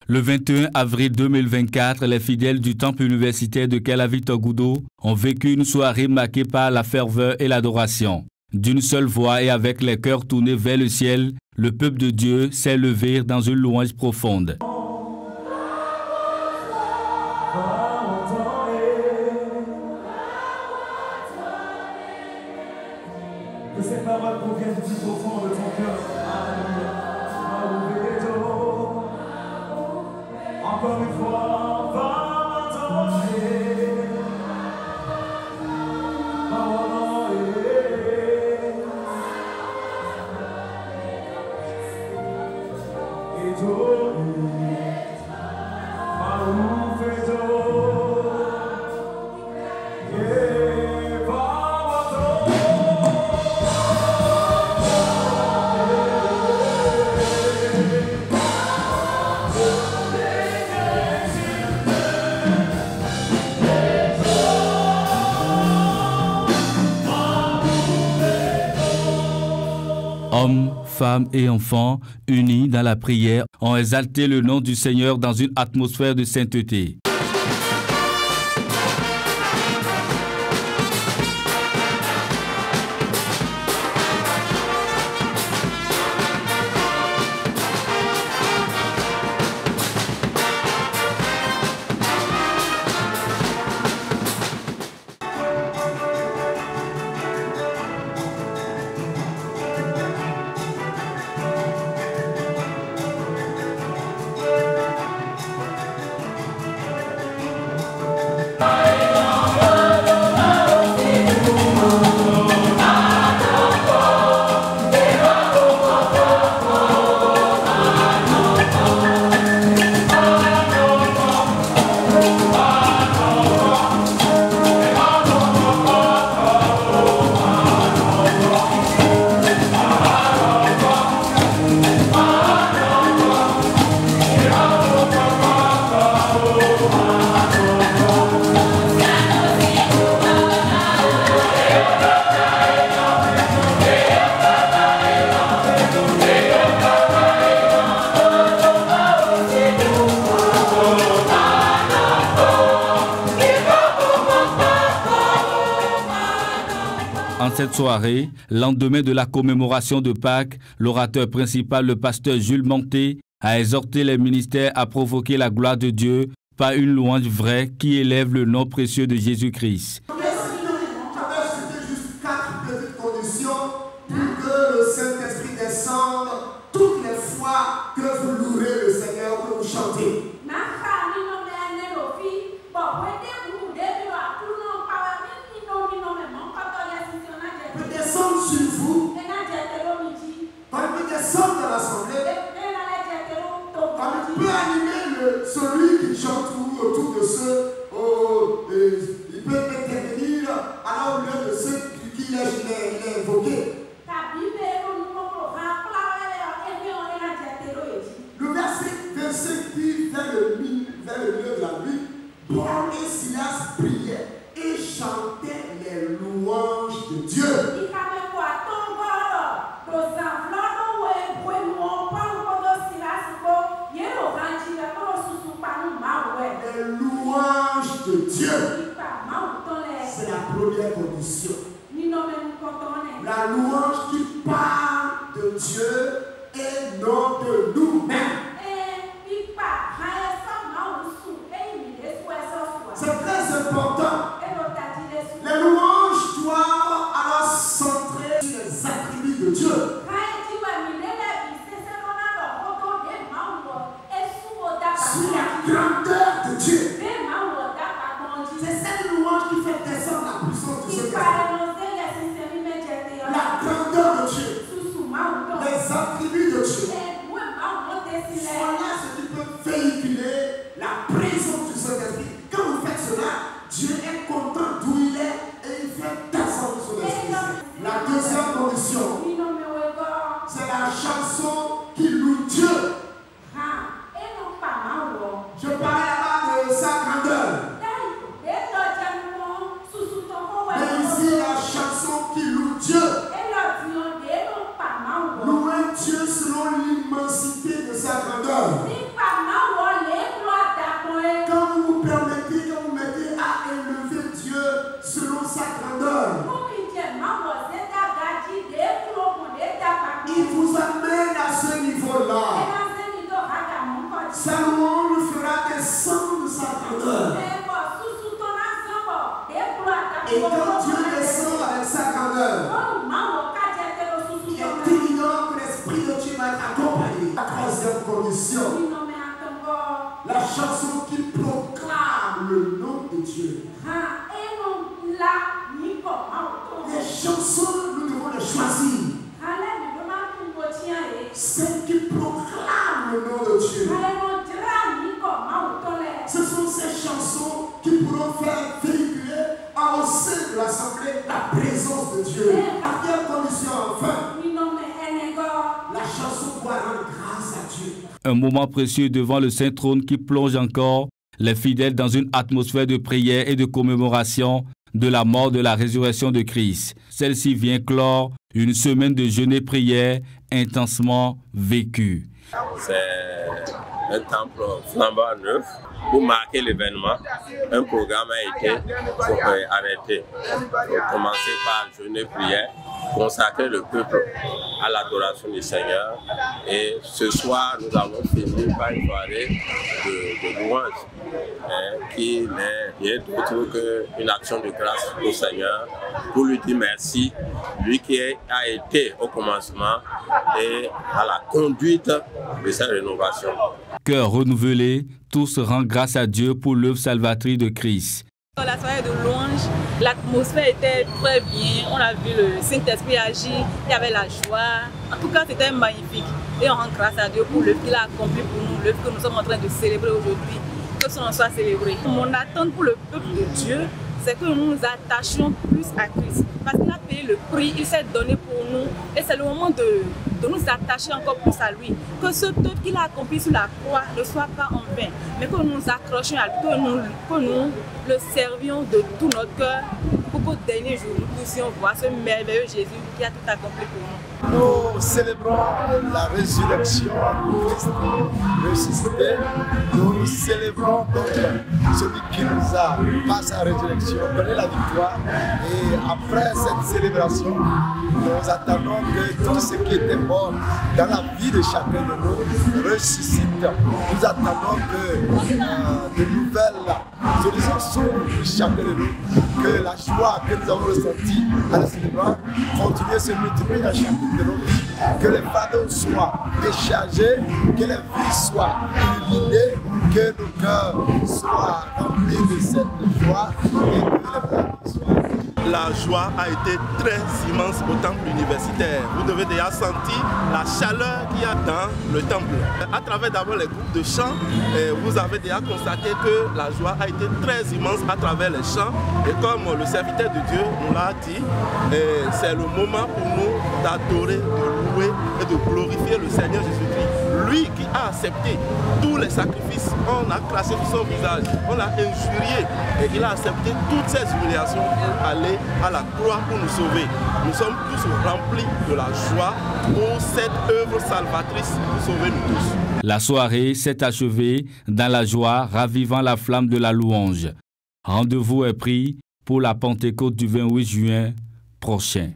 Le 21 avril 2024, les fidèles du temple universitaire de Kelavitogudo ont vécu une soirée marquée par la ferveur et l'adoration. D'une seule voix et avec les cœurs tournés vers le ciel, le peuple de Dieu s'est levé dans une louange profonde. Que ces paroles proviennent du plus profond de ton cœur. Encore une fois, va m'adorer. Hommes, femmes et enfants, unis dans la prière, ont exalté le nom du Seigneur dans une atmosphère de sainteté. En cette soirée, lendemain de la commémoration de Pâques, l'orateur principal, le pasteur Jules Monté, a exhorté les ministères à provoquer la gloire de Dieu par une louange vraie qui élève le nom précieux de Jésus-Christ. C'était juste 4 petites conditions pour que le Saint-Esprit descende toutes les fois que vous louerez le Seigneur, que vous chantez. Peut descendre sur vous, quand il peut descendre dans l'assemblée, quand il peut animer celui qui chante autour de ceux, il peut intervenir alors au lieu de ceux qui est invoqué. Le verset 25 dit vers le milieu de la nuit, Paul et Silas priaient et chantaient les louanges de Dieu. Les louanges de Dieu. C'est la première condition. La louange qui parle de Dieu et non de nous-mêmes. C'est très important. Les louanges doivent alors centrer sur les attributs de Dieu. Sur la grandeur de Dieu. C'est cette louange qui fait descendre la puissance de Dieu. La grandeur de Dieu. Les attributs de Dieu. Voilà ce qui peut véhiculer la présence du Saint-Esprit. Quand vous faites cela, Dieu est content d'où il est et il fait descendre son esprit. La deuxième condition, c'est la chanson qui loue Dieu. Je parlais là-bas de sa grandeur. Mais ici, la chanson qui loue Dieu. Louer Dieu selon l'immensité de sa grandeur. Sa louange fera descendre sa grandeur. Et quand Dieu descend avec sa grandeur, il est évident que l'Esprit de Dieu va t'accompagner. La troisième condition, la chanson qui proclame le nom de Dieu. Les chansons, nous devons les choisir. Celles qui proclament le nom de Dieu. Ce sont ces chansons qui pourront faire véhiculer au sein de l'Assemblée la présence de Dieu. Quatrième condition, enfin, la chanson doit rendre grâce à Dieu. Un moment précieux devant le Saint-Trône qui plonge encore les fidèles dans une atmosphère de prière et de commémoration de la mort de la résurrection de Christ. Celle-ci vient clore une semaine de jeûne et prière intensement vécue. C'est un temple flambant neuf. Pour marquer l'événement, un programme a été arrêté. Pour commencer par jeûne et prière, consacrer le peuple à l'adoration du Seigneur. Et ce soir, nous avons fini par une soirée de louange qui n'est rien d'autre qu'une action de grâce au Seigneur pour lui dire merci, lui qui a été au commencement et à la conduite de cette rénovation. Cœur renouvelé, tous rendent grâce à Dieu pour l'œuvre salvatrice de Christ. Dans la soirée de louange, l'atmosphère était très bien. On a vu le Saint-Esprit agir, il y avait la joie. En tout cas, c'était magnifique. Et on rend grâce à Dieu pour l'œuvre qu'il a accompli pour nous, l'œuvre que nous sommes en train de célébrer aujourd'hui. Que son nom soit célébré. Mon attente pour le peuple de Dieu, c'est que nous nous attachions plus à Christ. Parce qu'il a payé le prix, il s'est donné pour nous. Et c'est le moment de nous attacher encore plus à lui. Que ce œuvre qu'il a accompli sur la croix ne soit pas en vain, mais que nous nous accrochions à lui, que nous le servions de tout notre cœur pour qu'au dernier jour, nous puissions voir ce merveilleux Jésus qui a tout accompli pour nous. Nous célébrons la résurrection de Christ ressuscité. Nous célébrons donc celui qui nous a, par sa résurrection, donné la victoire. Et après cette célébration, nous attendons que tout ce qui était mort dans la vie de chacun de nous ressuscite. Nous attendons que de nouvelles solutions s'ouvrent pour chacun de nous, que la joie que nous avons ressentie à la célébration continue à se multiplier dans chacune de nos vies, que les fardeaux soient déchargés, que les vies soient illuminées, que nos cœurs soient remplis de cette joie et que les fardeaux soient. La joie a été très immense au temple universitaire. Vous devez déjà sentir la chaleur qu'il y a dans le temple. À travers d'abord les groupes de chants, vous avez déjà constaté que la joie a été très immense à travers les chants. Et comme le serviteur de Dieu nous l'a dit, c'est le moment pour nous d'adorer, de louer et de glorifier le Seigneur Jésus-Christ. Lui qui a accepté tous les sacrifices, on a craché sur son visage, on l'a injurié et il a accepté toutes ces humiliations pour aller à la croix pour nous sauver. Nous sommes tous remplis de la joie pour cette œuvre salvatrice pour sauver nous tous. La soirée s'est achevée dans la joie, ravivant la flamme de la louange. Rendez-vous est pris pour la Pentecôte du 28 juin prochain.